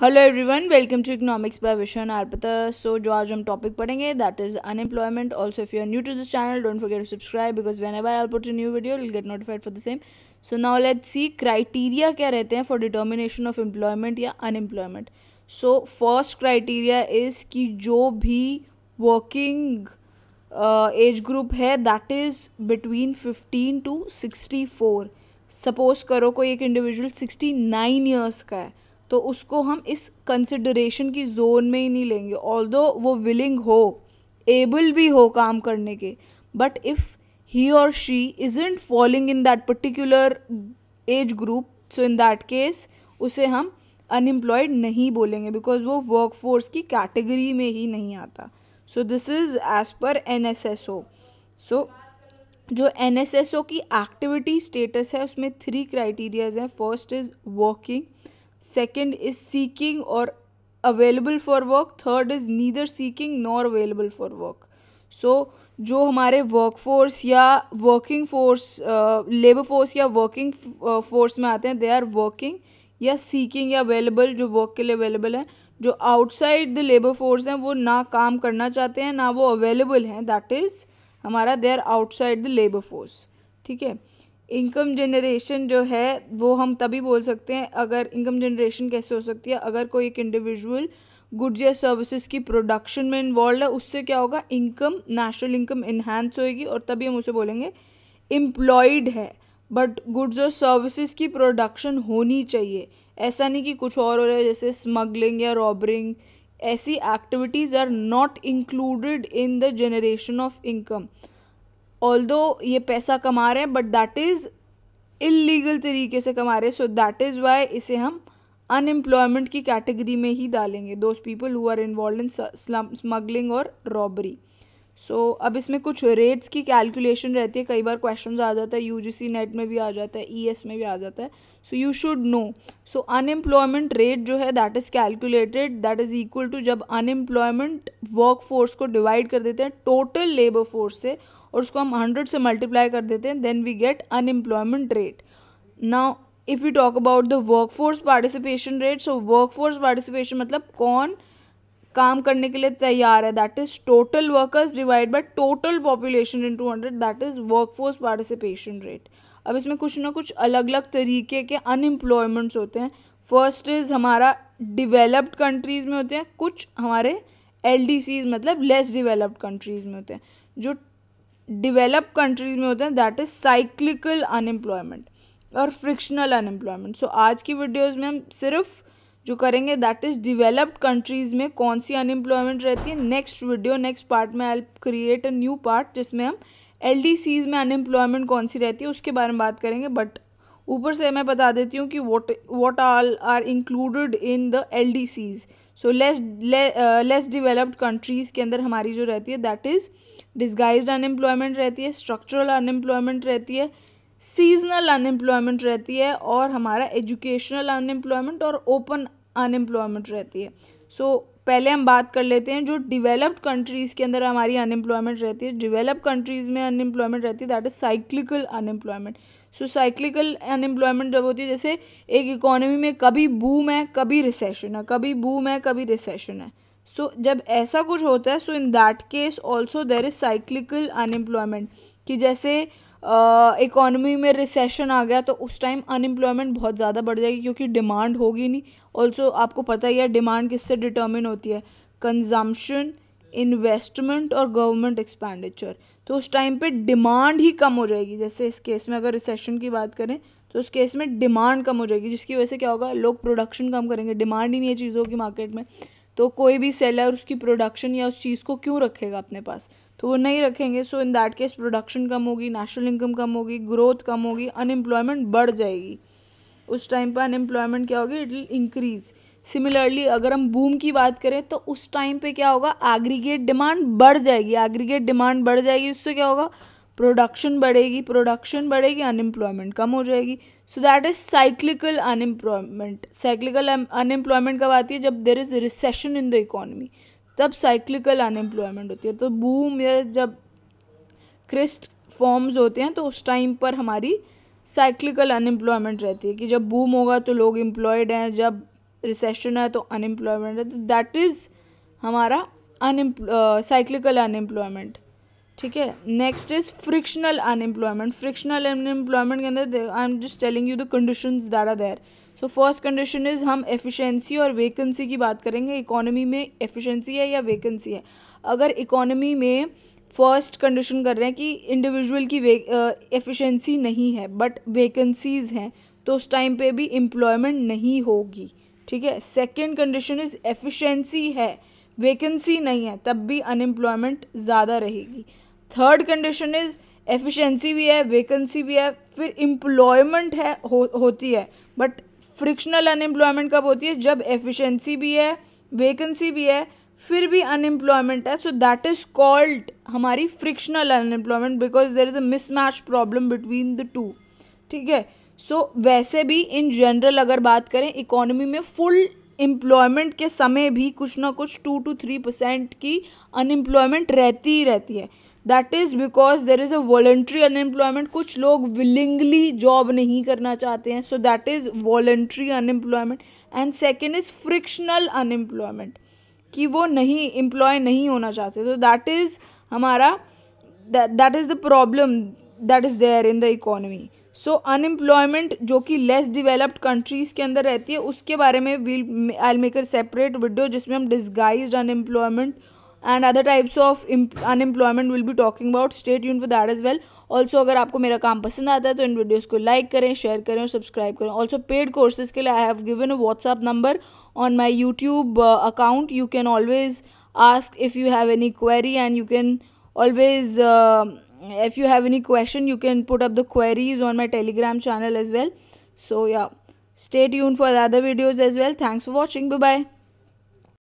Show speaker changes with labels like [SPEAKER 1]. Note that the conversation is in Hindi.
[SPEAKER 1] Hello everyone, welcome to economics by Vishan आरपता। सो जो आज हम टॉपिक पढ़ेंगे that is unemployment. Also if you are new to this channel, don't forget to subscribe because whenever I put a new video will get notified for the same. So now let's see criteria क्या रहते हैं फॉर डिटर्मिनेशन ऑफ एम्प्लॉयमेंट या unemployment. So first criteria is कि जो भी वर्किंग एज ग्रुप है that is between 15 to 64। Suppose करो कोई एक इंडिविजुअल 69 ईयर्स का है तो उसको हम इस कंसिडरेशन की जोन में ही नहीं लेंगे, ऑल्दो वो विलिंग हो, एबल भी हो काम करने के, बट इफ़ ही और she isn't falling in that particular age group, so in that case उसे हम अनएम्प्लॉयड नहीं बोलेंगे बिकॉज वो वर्क फोर्स की कैटेगरी में ही नहीं आता। So this is as per NSSO। So जो NSSO की एक्टिविटी स्टेटस है उसमें 3 क्राइटेरियाज हैं। First is working, second is seeking or available for work, third is neither seeking nor available for work। so जो हमारे वर्क फोर्स या वर्किंग फोर्स, लेबर फोर्स या वर्किंग फोर्स में आते हैं, दे आर वर्किंग या सीकिंग या अवेलेबल, जो वर्क के लिए अवेलेबल है। जो आउटसाइड द लेबर फोर्स हैं वो ना काम करना चाहते हैं ना वो अवेलेबल हैं, दैट इज़ हमारा they are outside the labour force. ठीक है। इनकम जनरेशन जो है वो हम तभी बोल सकते हैं, अगर इनकम जनरेशन कैसे हो सकती है, अगर कोई एक इंडिविजुअल गुड्स या सर्विसेज की प्रोडक्शन में इन्वॉल्व है, उससे क्या होगा, इनकम, नेशनल इनकम इन्हांस होएगी और तभी हम उसे बोलेंगे एम्प्लॉयड है। बट गुड्स और सर्विसेज की प्रोडक्शन होनी चाहिए, ऐसा नहीं कि कुछ और हो रहा है जैसे स्मगलिंग या रॉबरिंग। ऐसी activities are not included in the generation of income. Although ये पैसा कमा रहे हैं बट दैट इज़ इलीगल तरीके से कमा रहे हैं, सो दैट इज़ वाई इसे हम अनएम्प्लॉयमेंट की कैटेगरी में ही डालेंगे, those people who are involve in smuggling और रॉबरी। सो अब इसमें कुछ रेट्स की कैलकुलेशन रहती है, कई बार क्वेश्चन आ जाता है, UGC नेट में भी आ जाता है, ES में भी आ जाता है, so you should know. So unemployment rate जो है that is calculated, that is equal to जब अनएम्प्लॉयमेंट वर्क फोर्स को डिवाइड कर देते हैं टोटल लेबर फोर्स से और उसको हम 100 से मल्टीप्लाई कर देते हैं, then we get unemployment rate. Now if you talk about the workforce participation rate, so workforce participation मतलब कौन काम करने के लिए तैयार है, that is total workers divide by total population in 200, that is workforce participation rate. अब इसमें कुछ ना कुछ अलग अलग तरीके के अनएम्प्लॉयमेंट्स होते हैं। फर्स्ट इज हमारा डिवेलप्ड कंट्रीज़ में होते हैं, कुछ हमारे LDCs मतलब लेस डिवेलप्ड कंट्रीज़ में होते हैं। जो डिवेलप्ड कंट्रीज में होते हैं दैट इज साइक्लिकल अनएम्प्लॉयमेंट और फ्रिक्शनल अनएम्प्लॉयमेंट। सो आज की वीडियोस में हम सिर्फ जो करेंगे दैट इज डिवेलप्ड कंट्रीज में कौन सी अनएम्प्लॉयमेंट रहती है। नेक्स्ट वीडियो, नेक्स्ट पार्ट में I create a new part जिसमें हम LDCs में अनएम्प्लॉयमेंट कौन सी रहती है उसके बारे में बात करेंगे। बट ऊपर से मैं बता देती हूँ कि what all are included in the LDCs। So less developed countries के अंदर हमारी जो रहती है दैट इज़ डिस्गाइज्ड अनएम्प्लॉयमेंट रहती है, स्ट्रक्चरल अनएम्प्लॉयमेंट रहती है, सीजनल अनएम्प्लॉयमेंट रहती है और हमारा एजुकेशनल अनएम्प्लॉयमेंट और ओपन अनएम्प्लॉयमेंट रहती है। सो पहले हम बात कर लेते हैं जो डिवेलप्ड कंट्रीज़ के अंदर हमारी अनएम्प्लॉयमेंट रहती है। डिवेलप्ड कंट्रीज़ में अनएम्प्लॉयमेंट रहती है that is cyclical unemployment. So cyclical unemployment जब होती है जैसे एक इकोनॉमी में कभी बूम है कभी रिसेशन है, कभी बूम है कभी रिसेशन है। सो जब ऐसा कुछ होता है, so in that case also there is cyclical unemployment, कि जैसे इकोनॉमी में रिसेशन आ गया तो उस टाइम अनएम्प्लॉयमेंट बहुत ज़्यादा बढ़ जाएगी क्योंकि डिमांड होगी नहीं। ऑल्सो आपको पता ही है डिमांड किससे डिटर्मिन होती है, कंजम्पशन, इन्वेस्टमेंट और गवर्नमेंट एक्सपेंडिचर। तो उस टाइम पे डिमांड ही कम हो जाएगी। जैसे इस केस में अगर रिसेशन की बात करें तो उस केस में डिमांड कम हो जाएगी, जिसकी वजह से क्या होगा, लोग प्रोडक्शन कम करेंगे, डिमांड ही नहीं है चीज़ों की मार्केट में, तो कोई भी सेलर उसकी प्रोडक्शन या उस चीज़ को क्यों रखेगा अपने पास, तो वो नहीं रखेंगे। सो इन दैट केस प्रोडक्शन कम होगी, नेशनल इनकम कम होगी, ग्रोथ कम होगी, अनएम्प्लॉयमेंट बढ़ जाएगी। उस टाइम पर अनएम्प्लॉयमेंट क्या होगी, इट विल इंक्रीज। सिमिलरली अगर हम बूम की बात करें तो उस टाइम पे क्या होगा, एग्रीगेट डिमांड बढ़ जाएगी, एग्रीगेट डिमांड बढ़ जाएगी, उससे क्या होगा, प्रोडक्शन बढ़ेगी, प्रोडक्शन बढ़ेगी, अनएम्प्लॉयमेंट कम हो जाएगी। सो that is cyclical unemployment. Cyclical unemployment कब आती है, जब there is recession in the economy, तब साइक्लिकल अनएम्प्लॉयमेंट होती है। तो बूम या जब क्रिस्ट फॉर्म्स होते हैं तो उस टाइम पर हमारी साइक्लिकल अनएम्प्लॉयमेंट रहती है कि जब बूम होगा तो लोग एम्प्लॉयड हैं, जब रिसेशन है तो अनएम्प्लॉयमेंट है, तो दैट इज़ हमारा साइक्लिकल अनएम्प्लॉयमेंट। ठीक है, next is frictional unemployment. Frictional unemployment के अंदर I am just telling you the conditions that are there. So first condition is हम एफिशिएंसी और वैकेंसी की बात करेंगे। इकोनॉमी में एफिशिएंसी है या वैकेंसी है। अगर इकोनॉमी में फर्स्ट कंडीशन कर रहे हैं कि इंडिविजुअल की एफिशिएंसी नहीं है बट वैकेंसीज हैं, तो उस टाइम पे भी एम्प्लॉयमेंट नहीं होगी। ठीक है, सेकेंड कंडीशन इज एफिशिएंसी है, वैकेंसी नहीं है, तब भी अनएम्प्लॉयमेंट ज़्यादा रहेगी। थर्ड कंडीशन इज एफिशिएंसी भी है, वैकेंसी भी है, फिर एम्प्लॉयमेंट है होती है, बट फ्रिक्शनल अनएम्प्लॉयमेंट कब होती है? जब एफिशिएंसी भी है, वैकेंसी भी है, फिर भी अनएम्प्लॉयमेंट है। सो दैट इज कॉल्ड हमारी frictional unemployment because there is a mismatch problem between the two. ठीक है, सो वैसे भी इन जनरल अगर बात करें इकोनॉमी में फुल एम्प्लॉयमेंट के समय भी कुछ ना कुछ 2 to 3% की अनएम्प्लॉयमेंट रहती ही रहती है। That is because there is a voluntary unemployment. कुछ लोग विलिंगली जॉब नहीं करना चाहते हैं, so that is voluntary unemployment. And second is frictional unemployment, कि वो नहीं एम्प्लॉय नहीं होना चाहते, तो दैट इज़ हमारा that is the problem that is there in the economy. So unemployment जो कि लेस डेवलप्ड कंट्रीज़ के अंदर रहती है, उसके बारे में I make a separate video जिसमें हम disguised unemployment and other types of unemployment will be talking about. Stay tuned for that as well. Also अगर आपको मेरा काम पसंद आता है तो इन वीडियोज़ को लाइक करें, शेयर करें और सब्सक्राइब करें। ऑल्सो पेड कोर्सेज के लिए I have given a WhatsApp number on my YouTube account. You can always ask if you have any query and you can always if you have any question you can put up the queries on my Telegram channel as well. So yeah, stay tuned for the other videos as well. Thanks for watching. Bye bye.